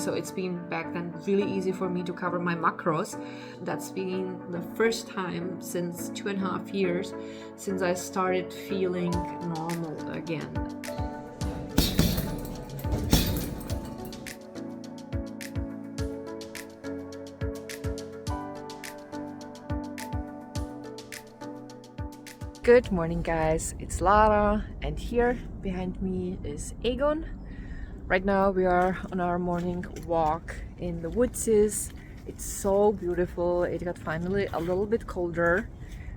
so it's been back then really easy for me to cover my macros. That's been the first time since 2.5 years since I started feeling normal again. Good morning, guys, it's Lara, and here behind me is Egon. Right now we are on our morning walk in the woods. It's so beautiful. It got finally a little bit colder.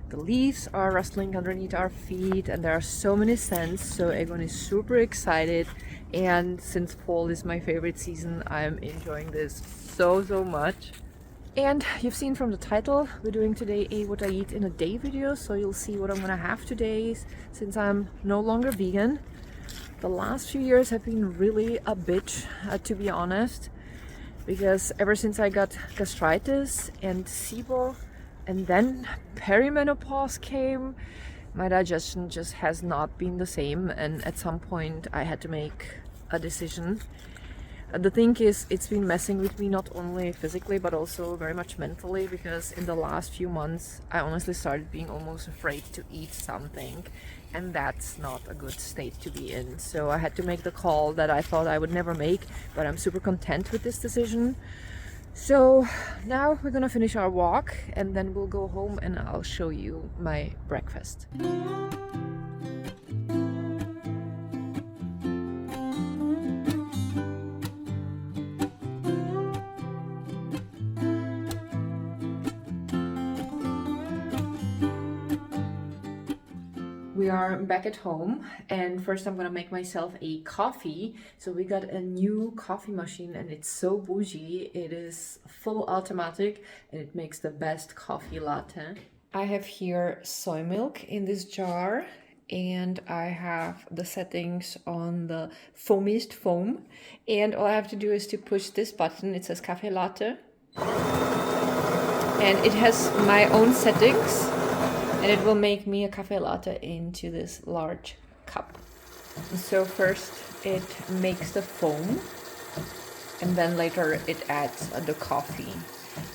The leaves are rustling underneath our feet and there are so many scents, so Egon is super excited, and since fall is my favorite season, I'm enjoying this so much. And you've seen from the title, we're doing today a what I eat in a day video, so you'll see what I'm gonna have today since I'm no longer vegan. The last few years have been really a bitch, to be honest, because ever since I got gastritis and SIBO and then perimenopause came, my digestion just has not been the same, and at some point I had to make a decision. The thing is, it's been messing with me not only physically but also very much mentally, because in the last few months I honestly started being almost afraid to eat something, and that's not a good state to be in. So I had to make the call that I thought I would never make, but I'm super content with this decision. So now we're gonna finish our walk and then we'll go home and I'll show you my breakfast. We are back at home, and first I'm gonna make myself a coffee. So we got a new coffee machine and it's so bougie. It is full automatic and it makes the best coffee latte. I have here soy milk in this jar, and I have the settings on the foamiest foam, and all I have to do is to push this button. It says cafe latte and it has my own settings, and it will make me a cafe latte into this large cup. So first it makes the foam, and then later it adds the coffee.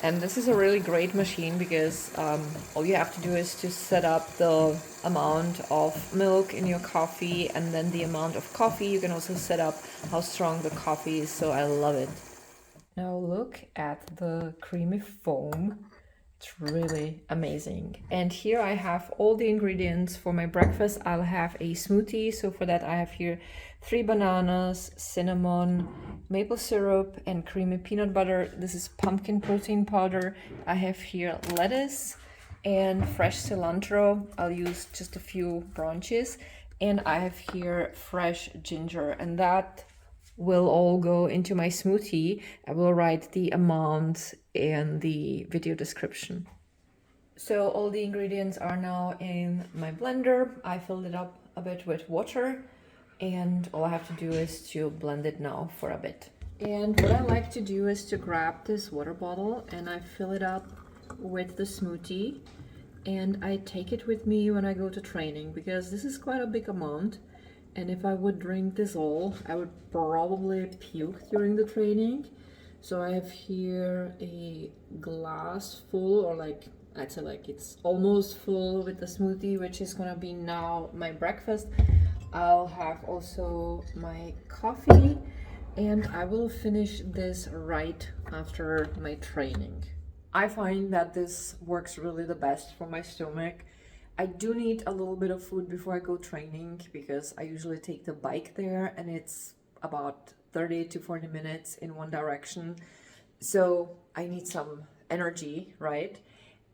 And this is a really great machine because all you have to do is to set up the amount of milk in your coffee and then the amount of coffee. You can also set up how strong the coffee is, so I love it. Now look at the creamy foam. It's really amazing. And here I have all the ingredients for my breakfast. I'll have a smoothie. So for that I have here 3 bananas, cinnamon, maple syrup, and creamy peanut butter. This is pumpkin protein powder. I have here lettuce and fresh cilantro. I'll use just a few branches. And I have here fresh ginger, and that will all go into my smoothie. I will write the amount in the video description. So all the ingredients are now in my blender. I filled it up a bit with water, and all I have to do is to blend it now for a bit. And what I like to do is to grab this water bottle and I fill it up with the smoothie, and I take it with me when I go to training, because this is quite a big amount. And if I would drink this all, I would probably puke during the training. So I have here a glass full, or like, I'd say like it's almost full with the smoothie, which is gonna be now my breakfast. I'll have also my coffee, and I will finish this right after my training. I find that this works really the best for my stomach. I do need a little bit of food before I go training, because I usually take the bike there and it's about 30 to 40 minutes in one direction. So I need some energy, right?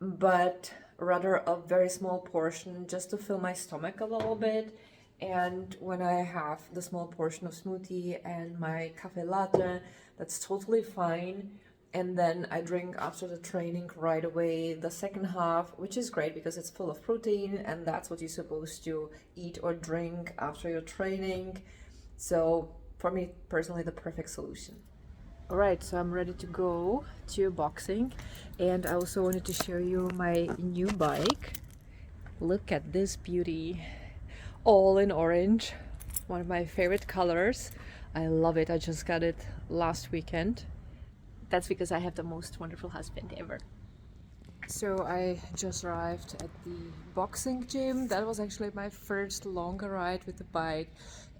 But rather a very small portion just to fill my stomach a little bit. And when I have the small portion of smoothie and my cafe latte, that's totally fine. And then I drink after the training right away the second half, which is great because it's full of protein, and that's what you're supposed to eat or drink after your training. So for me personally, the perfect solution. All right, so I'm ready to go to boxing, and I also wanted to show you my new bike. Look at this beauty, all in orange, one of my favorite colors. I love it. I just got it last weekend. That's because I have the most wonderful husband ever. So I just arrived at the boxing gym. That was actually my first longer ride with the bike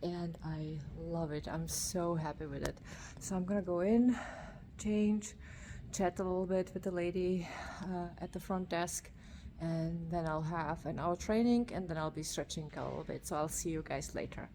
and I love it. I'm so happy with it. So I'm gonna go in, change, chat a little bit with the lady at the front desk, and then I'll have an hour training and then I'll be stretching a little bit. So I'll see you guys later.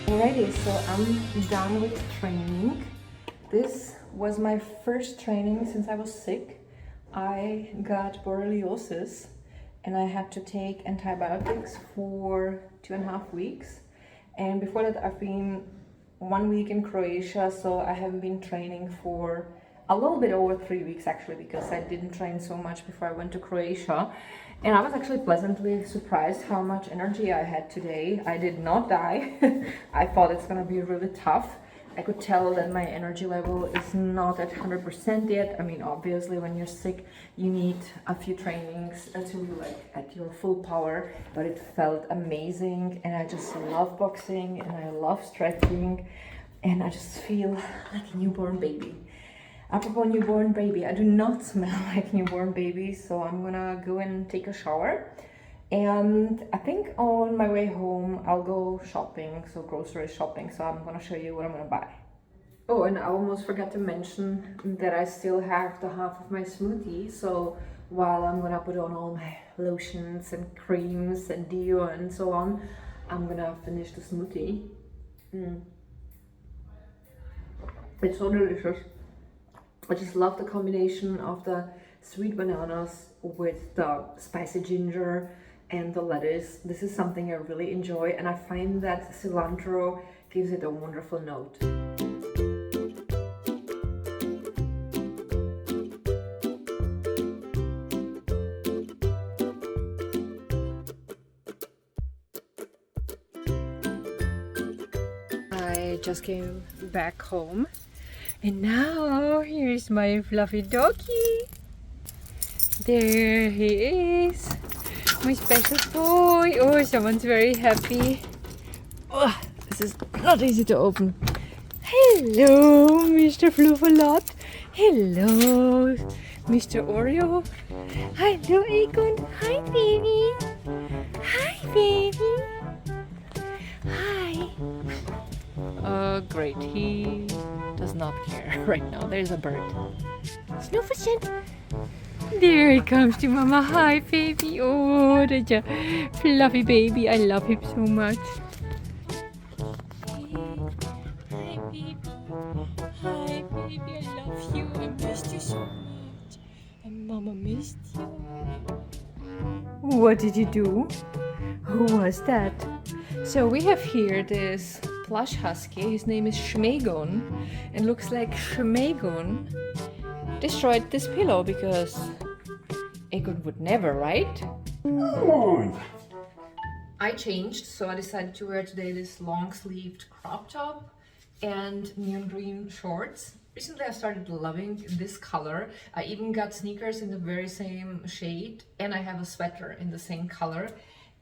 Alrighty, so I'm done with training. This was my first training since I was sick. I got borreliosis and I had to take antibiotics for 2.5 weeks. And before that, I've been 1 week in Croatia, so I haven't been training for a little bit over 3 weeks actually, because I didn't train so much before I went to Croatia. And I was actually pleasantly surprised how much energy I had today. I did not die. I thought it's gonna be really tough. I could tell that my energy level is not at 100% yet. I mean, obviously when you're sick, you need a few trainings to be like at your full power, but it felt amazing. And I just love boxing and I love stretching and I just feel like a newborn baby. Apropos newborn baby, I do not smell like newborn baby, so I'm gonna go and take a shower. And I think on my way home, I'll go shopping, so grocery shopping, so I'm gonna show you what I'm gonna buy. Oh, and I almost forgot to mention that I still have the half of my smoothie, so while I'm gonna put on all my lotions and creams and deo and so on, I'm gonna finish the smoothie. It's so delicious. I just love the combination of the sweet bananas with the spicy ginger and the lettuce. This is something I really enjoy, and I find that cilantro gives it a wonderful note. I just came back home. And now, here's my fluffy doggy. There he is. My special boy. Oh, someone's very happy. Oh, this is not easy to open. Hello, Mr. Fluffelot. Hello, Mr. Oreo. Hello, Egon. Hi, baby. Hi, baby. Hi. Oh, great. He does not care right now. There's a bird. Snoofferson. There he comes to Mama. Hi, baby. Oh, that's a fluffy baby. I love him so much. Hi, baby. Hi, baby. I love you. I missed you so much. And Mama missed you. What did you do? Who was that? So we have here this plush husky. His name is Schmegon, and looks like Schmegon destroyed this pillow because Egon would never, right? I changed, so I decided to wear today this long-sleeved crop top and neon green shorts. Recently I started loving this color. I even got sneakers in the very same shade, and I have a sweater in the same color.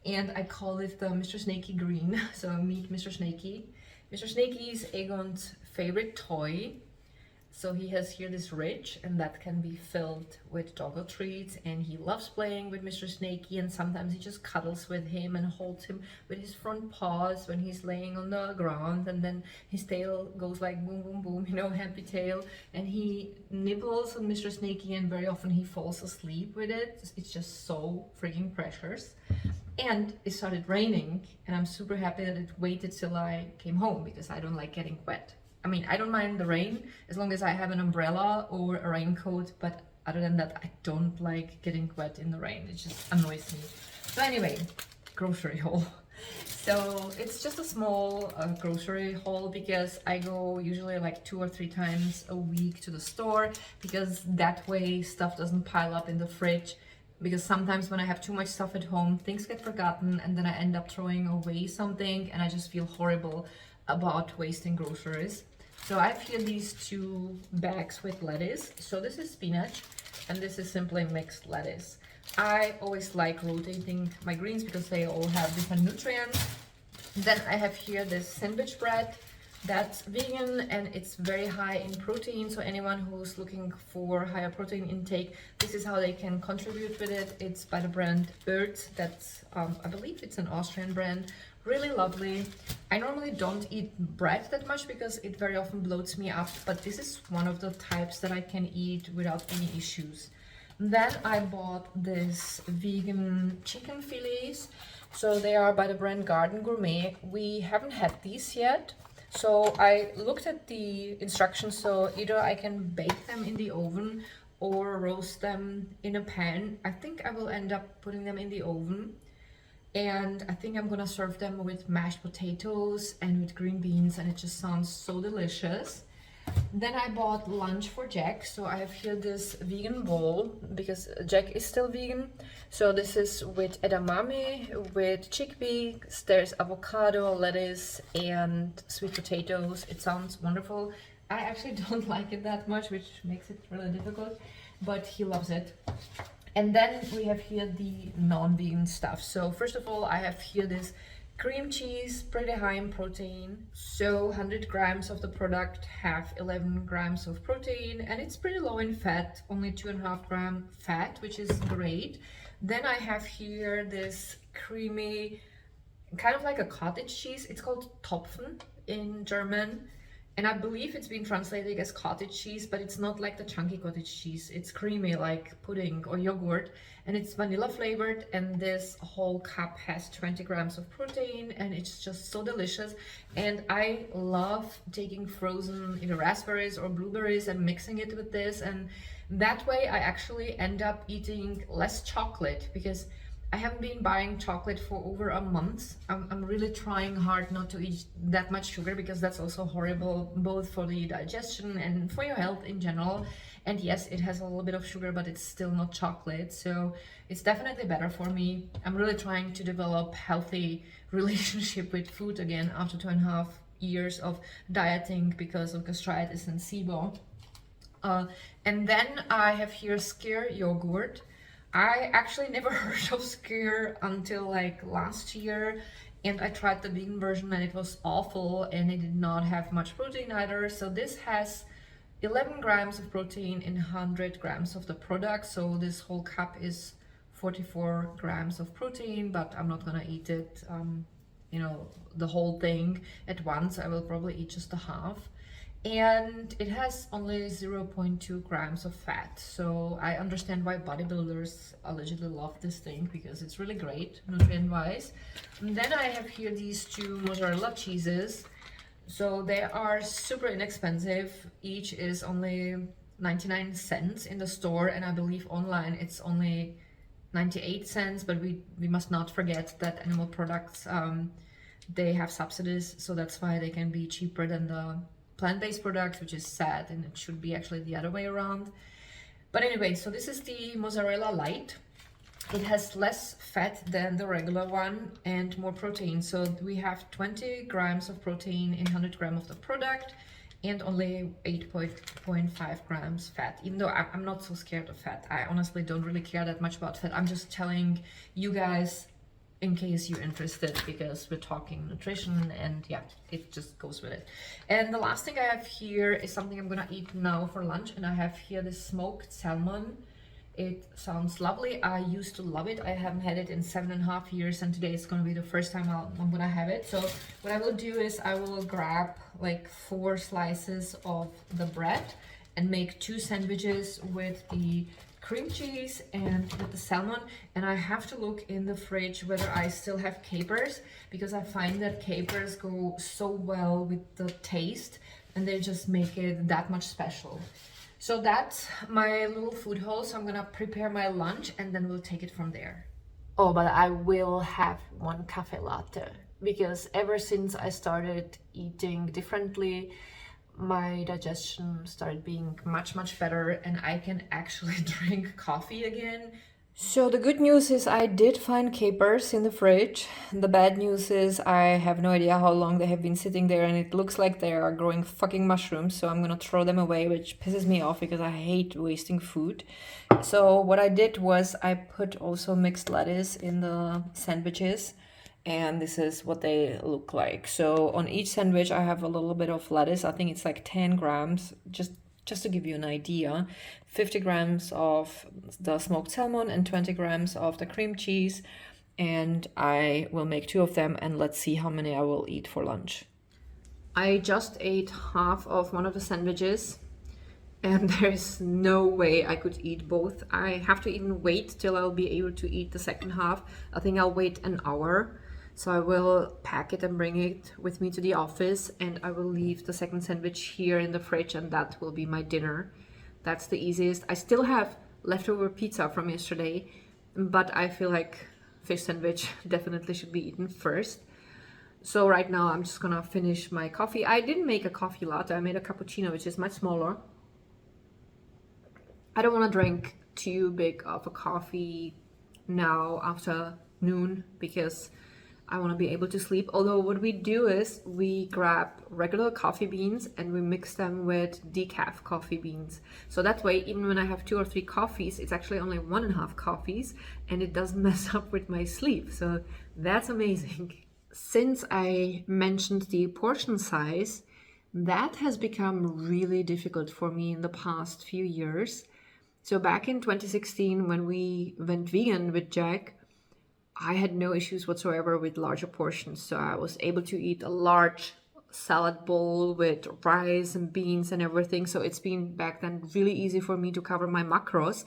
And I call it the Mr. Snakey green. So meet Mr. Snakey. Mr. Snakey is Egon's favorite toy. So he has here this ridge, and that can be filled with doggo treats, and he loves playing with Mr. Snakey, and sometimes he just cuddles with him and holds him with his front paws when he's laying on the ground, and then his tail goes like boom boom boom, you know, happy tail, and he nibbles on Mr. Snakey, and very often he falls asleep with it. It's just so freaking precious. And it started raining, and I'm super happy that it waited till I came home, because I don't like getting wet. I mean, I don't mind the rain as long as I have an umbrella or a raincoat, but other than that, I don't like getting wet in the rain. It just annoys me. So anyway, grocery haul. So it's just a small grocery haul, because I go usually like 2 or 3 times a week to the store, because that way stuff doesn't pile up in the fridge. Because sometimes when I have too much stuff at home, things get forgotten, and then I end up throwing away something, and I just feel horrible about wasting groceries. So I have here these 2 bags with lettuce. So this is spinach, and this is simply mixed lettuce. I always like rotating my greens because they all have different nutrients. Then I have here this sandwich bread that's vegan, and it's very high in protein. So anyone who's looking for higher protein intake, this is how they can contribute with it. It's by the brand Earth. That's I believe it's an Austrian brand. Really lovely. I normally don't eat bread that much because it very often bloats me up, but this is one of the types that I can eat without any issues. Then I bought this vegan chicken fillets. So they are by the brand Garden Gourmet. We haven't had these yet. So I looked at the instructions, so either I can bake them in the oven or roast them in a pan. I think I will end up putting them in the oven. And I think I'm gonna serve them with mashed potatoes and with green beans, and it just sounds so delicious. Then I bought lunch for Jack. So I have here this vegan bowl because Jack is still vegan. So this is with edamame, with chickpeas, there's avocado, lettuce, and sweet potatoes. It sounds wonderful. I actually don't like it that much, which makes it really difficult, but he loves it. And then we have here the non-vegan stuff. So first of all, I have here this cream cheese, pretty high in protein. So 100 grams of the product have 11 grams of protein, and it's pretty low in fat, only 2.5 grams fat, which is great. Then I have here this creamy, kind of like a cottage cheese. It's called Topfen in German. And I believe it's been translated as cottage cheese, but it's not like the chunky cottage cheese. It's creamy like pudding or yogurt, and it's vanilla flavored, and this whole cup has 20 grams of protein, and it's just so delicious. And I love taking frozen either raspberries or blueberries and mixing it with this, and that way I actually end up eating less chocolate, because I haven't been buying chocolate for over a month. I'm really trying hard not to eat that much sugar, because that's also horrible both for the digestion and for your health in general. And yes, it has a little bit of sugar, but it's still not chocolate, so it's definitely better for me. I'm really trying to develop healthy relationship with food again after 2.5 years of dieting because of gastritis and SIBO. And then I have here skyr yogurt. I actually never heard of skyr until like last year, and I tried the vegan version and it was awful, and it did not have much protein either. So this has 11 grams of protein in 100 grams of the product. So this whole cup is 44 grams of protein, but I'm not gonna eat it, you know, the whole thing at once. I will probably eat just a half. And it has only 0.2 grams of fat. So I understand why bodybuilders allegedly love this thing, because it's really great nutrient wise. And then I have here these 2 mozzarella cheeses. So they are super inexpensive. Each is only 99 cents in the store, and I believe online it's only 98 cents. But we must not forget that animal products, they have subsidies, so that's why they can be cheaper than the plant-based products, which is sad, and it should be actually the other way around. But anyway, so this is the mozzarella light. It has less fat than the regular one and more protein. So we have 20 grams of protein in 100 grams of the product, and only 8.5 grams fat. Even though I'm not so scared of fat, I honestly don't really care that much about fat. I'm just telling you guys in case you're interested, because we're talking nutrition and yeah, it just goes with it. And the last thing I have here is something I'm gonna eat now for lunch, and I have here this smoked salmon. It sounds lovely. I used to love it. I haven't had it in 7.5 years, and today is gonna be the first time I'm gonna have it. So what I will do is I will grab like 4 slices of the bread and make 2 sandwiches with the cream cheese and with the salmon. And I have to look in the fridge whether I still have capers, because I find that capers go so well with the taste and they just make it that much special. So that's my little food haul. So I'm gonna prepare my lunch and then we'll take it from there. Oh, but I will have one cafe latte, because ever since I started eating differently, my digestion started being much better and I can actually drink coffee again. So the good news is I did find capers in the fridge. The bad news is I have no idea how long they have been sitting there, and it looks like they are growing fucking mushrooms, so I'm gonna throw them away, which pisses me off because I hate wasting food. So what I did was I put also mixed lettuce in the sandwiches, and this is what they look like. So on each sandwich I have a little bit of lettuce. I think it's like 10 grams, just to give you an idea. 50 grams of the smoked salmon and 20 grams of the cream cheese, and I will make 2 of them, and let's see how many I will eat for lunch. I just ate half of one of the sandwiches, and there's no way I could eat both. I have to even wait till I'll be able to eat the second half. I think I'll wait an hour. So I will pack it and bring it with me to the office, and I will leave the second sandwich here in the fridge, and that will be my dinner. That's the easiest. I still have leftover pizza from yesterday, but I feel like fish sandwich definitely should be eaten first. So right now I'm just gonna finish my coffee. I didn't make a coffee latte, I made a cappuccino, which is much smaller. I don't want to drink too big of a coffee now after noon, because I want to be able to sleep. Although what we do is we grab regular coffee beans and we mix them with decaf coffee beans. So that way, even when I have 2 or 3 coffees, it's actually only 1.5 coffees, and it doesn't mess up with my sleep. So that's amazing. Since I mentioned the portion size, that has become really difficult for me in the past few years. So back in 2016, when we went vegan with Jack, I had no issues whatsoever with larger portions. So I was able to eat a large salad bowl with rice and beans and everything. So it's been back then really easy for me to cover my macros.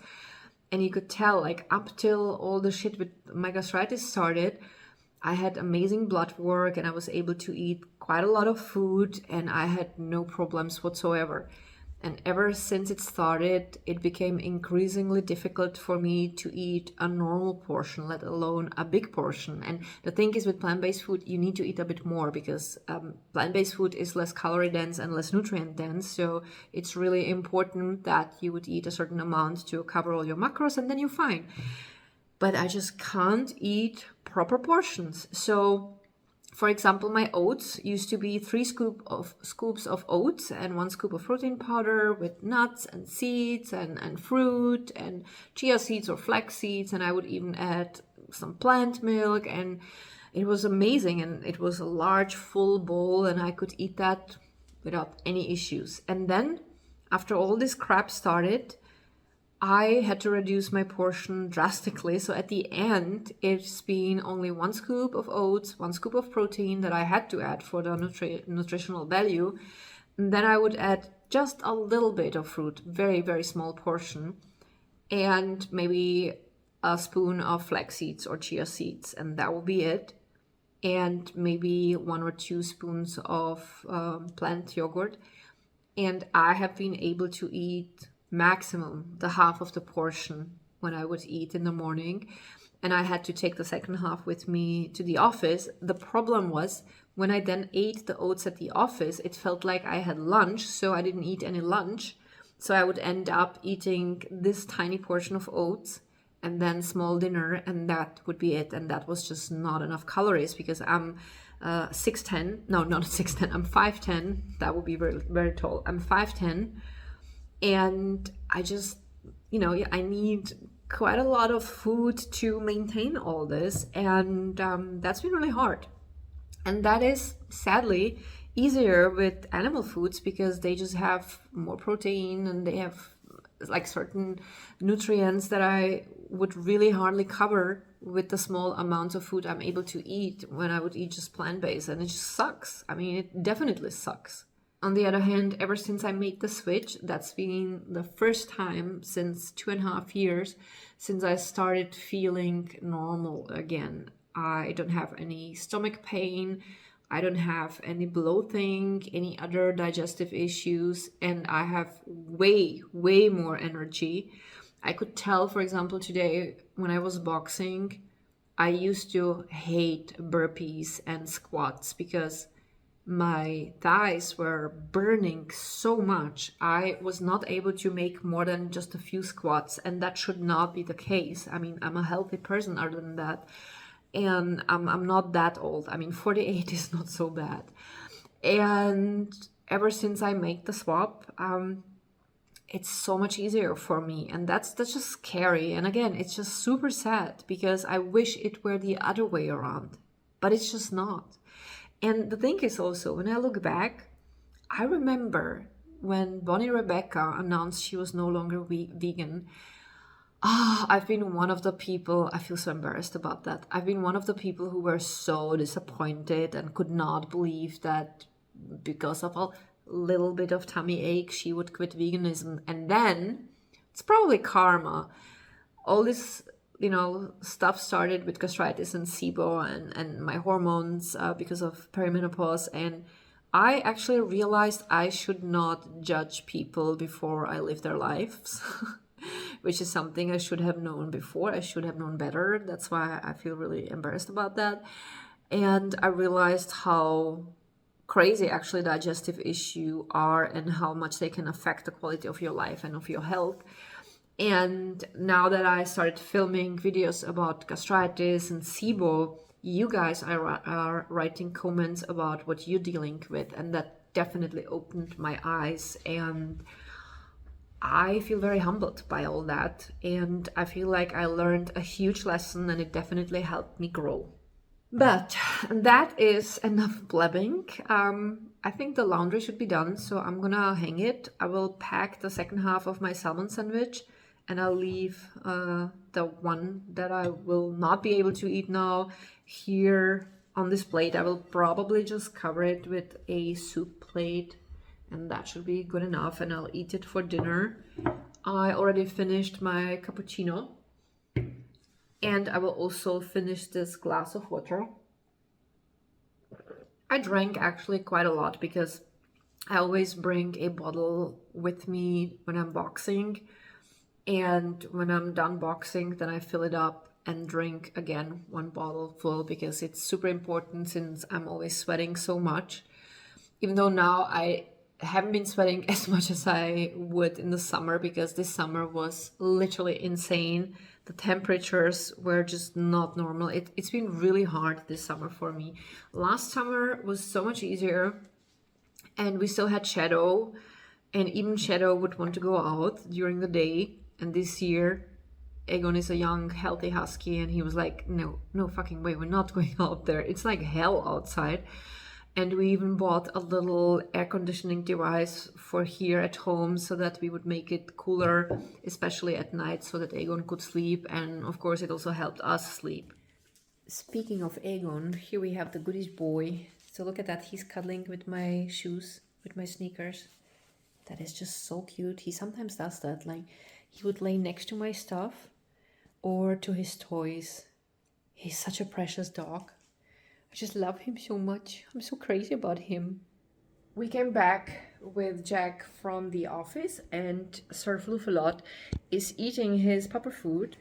And you could tell, like, up till all the shit with my gastritis started, I had amazing blood work and I was able to eat quite a lot of food and I had no problems whatsoever. And ever since it started, it became increasingly difficult for me to eat a normal portion, let alone a big portion. And the thing is, with plant-based food, you need to eat a bit more, because plant-based food is less calorie dense and less nutrient dense. So it's really important that you would eat a certain amount to cover all your macros, and then you're fine. But I just can't eat proper portions. So for example, my oats used to be 3 scoops of oats and 1 scoop of protein powder with nuts and seeds and fruit and chia seeds or flax seeds. And I would even add some plant milk, and it was amazing. And it was a large full bowl and I could eat that without any issues. And then after all this crap started, I had to reduce my portion drastically. So at the end, it's been only 1 scoop of oats, 1 scoop of protein that I had to add for the nutritional value. And then I would add just a little bit of fruit, very, very small portion, and maybe a spoon of flax seeds or chia seeds, and that will be it. And maybe 1 or 2 spoons of plant yogurt. And I have been able to eat maximum the half of the portion when I would eat in the morning, and I had to take the second half with me to the office. The problem was, when I then ate the oats at the office, it felt like I had lunch, so I didn't eat any lunch. So I would end up eating this tiny portion of oats and then small dinner, and that would be it. And that was just not enough calories, because I'm 6'10", no, not 6'10", I'm 5'10", that would be very, very tall. I'm 5'10", and I just, I need quite a lot of food to maintain all this, and that's been really hard. And that is sadly easier with animal foods because they just have more protein and they have like certain nutrients that I would really hardly cover with the small amounts of food I'm able to eat when I would eat just plant-based, and it just sucks. I mean, it definitely sucks. On the other hand, ever since I made the switch, that's been the first time since 2.5 years since I started feeling normal again. I don't have any stomach pain. I don't have any bloating, any other digestive issues, and I have way, way more energy. I could tell, for example, today when I was boxing, I used to hate burpees and squats because my thighs were burning so much. I was not able to make more than just a few squats, and that should not be the case. I mean, I'm a healthy person other than that, and I'm not that old. I mean, 48 is not so bad. And ever since I make the swap, it's so much easier for me, and that's just scary. And again, it's just super sad because I wish it were the other way around, but it's just not. And the thing is also, when I look back, I remember when Bonnie Rebecca announced she was no longer vegan. I've been one of the people, I feel so embarrassed about that. I've been one of the people who were so disappointed and could not believe that because of a little bit of tummy ache, she would quit veganism. And then, it's probably karma. All this stuff started with gastritis and SIBO and my hormones because of perimenopause. And I actually realized I should not judge people before I live their lives, which is something I should have known before. I should have known better. That's why I feel really embarrassed about that. And I realized how crazy actually digestive issues are and how much they can affect the quality of your life and of your health. And now that I started filming videos about gastritis and SIBO, you guys are writing comments about what you're dealing with, and that definitely opened my eyes. And I feel very humbled by all that. And I feel like I learned a huge lesson, and it definitely helped me grow. But that is enough blabbing. I think the laundry should be done, so I'm gonna hang it. I will pack the second half of my salmon sandwich, and I'll leave the one that I will not be able to eat now here on this plate. I will probably just cover it with a soup plate, and that should be good enough, and I'll eat it for dinner. I already finished my cappuccino, and I will also finish this glass of water. I drank actually quite a lot because I always bring a bottle with me when I'm boxing. And when I'm done boxing, then I fill it up and drink again one bottle full because it's super important since I'm always sweating so much. Even though now I haven't been sweating as much as I would in the summer because this summer was literally insane. The temperatures were just not normal. It's been really hard this summer for me. Last summer was so much easier, and we still had Shadow, and even Shadow would want to go out during the day. And this year, Egon is a young, healthy husky, and he was like, no fucking way, we're not going out there. It's like hell outside. And we even bought a little air conditioning device for here at home so that we would make it cooler, especially at night, so that Egon could sleep. And of course, it also helped us sleep. Speaking of Egon, here we have the goodies boy. So look at that, he's cuddling with my shoes, with my sneakers. That is just so cute. He sometimes does that, like he would lay next to my stuff or to his toys. He's such a precious dog. I just love him so much. I'm so crazy about him. We came back with Jack from the office, and Sir Fluffelot is eating his pupper food.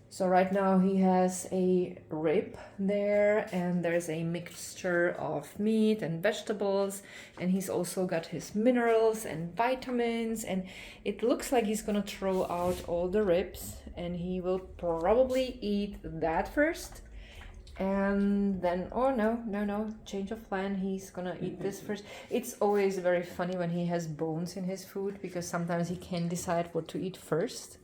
So right now he has a rib there, and there's a mixture of meat and vegetables, and he's also got his minerals and vitamins, and it looks like he's gonna throw out all the ribs, and he will probably eat that first. And then, oh no, change of plan, he's gonna eat this first. It's always very funny when he has bones in his food because sometimes he can't decide what to eat first.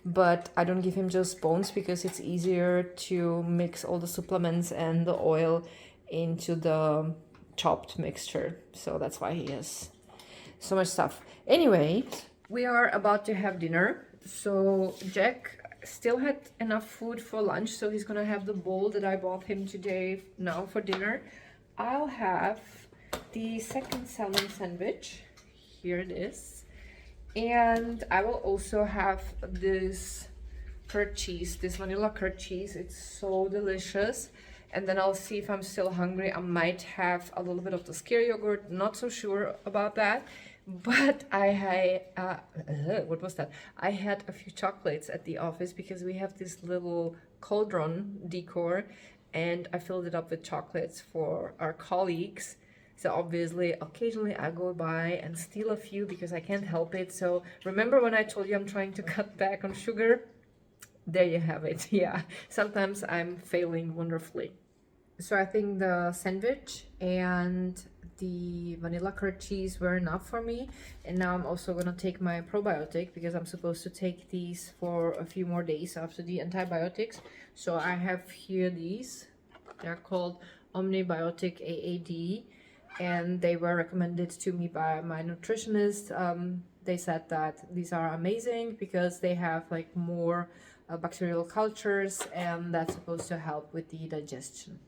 but I don't give him just bones because it's easier to mix all the supplements and the oil into the chopped mixture. So that's why he has so much stuff. Anyway, we are about to have dinner. So Jack still had enough food for lunch, so he's gonna have the bowl that I bought him today now for dinner. I'll have the second salmon sandwich. Here it is. And I will also have this curd cheese, this vanilla curd cheese. It's so delicious. And then I'll see if I'm still hungry. I might have a little bit of the skyr yogurt. Not so sure about that. But what was that? I had a few chocolates at the office because we have this little cauldron decor, and I filled it up with chocolates for our colleagues. So obviously, occasionally I go by and steal a few because I can't help it. So remember when I told you I'm trying to cut back on sugar? There you have it. Yeah, sometimes I'm failing wonderfully. So I think the sandwich and the vanilla curd cheese were enough for me. And now I'm also gonna take my probiotic because I'm supposed to take these for a few more days after the antibiotics. So I have here these. They're called Omnibiotic AAD, and they were recommended to me by my nutritionist. They said that these are amazing because they have like more bacterial cultures, and that's supposed to help with the digestion.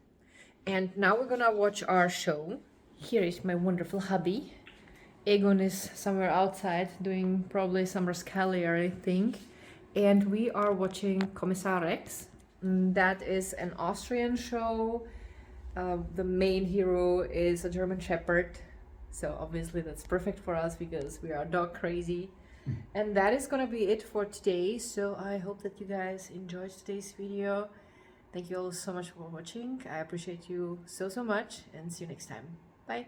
And now we're gonna watch our show. Here is my wonderful hubby. Egon is somewhere outside doing probably some Rascallier, I think. And we are watching Kommissar Rex. That is an Austrian show. The main hero is a German Shepherd. So obviously that's perfect for us because we are dog crazy. And that is gonna be it for today. So I hope that you guys enjoyed today's video. Thank you all so much for watching. I appreciate you so much, and see you next time. Bye.